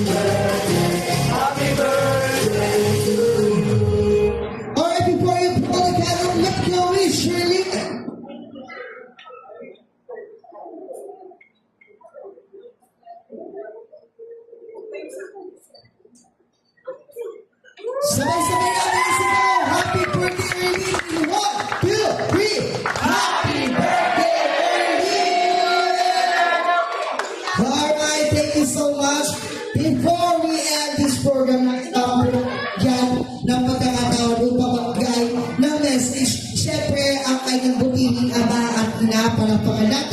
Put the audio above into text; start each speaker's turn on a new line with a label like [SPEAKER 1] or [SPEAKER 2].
[SPEAKER 1] Happy birthday to you.
[SPEAKER 2] Alright, before you blow the candle, let's go with Shirley. Sabay-sabay natin isigaw. Happy birthday, Ernie! 1, 2, 3. Happy birthday, Ernie! Alright, thank you so much. Before we end this program, yan ng pagkakataon upang magbigay ng message. Siyempre, ang kanyang butihing ama at ina, palampakan natin.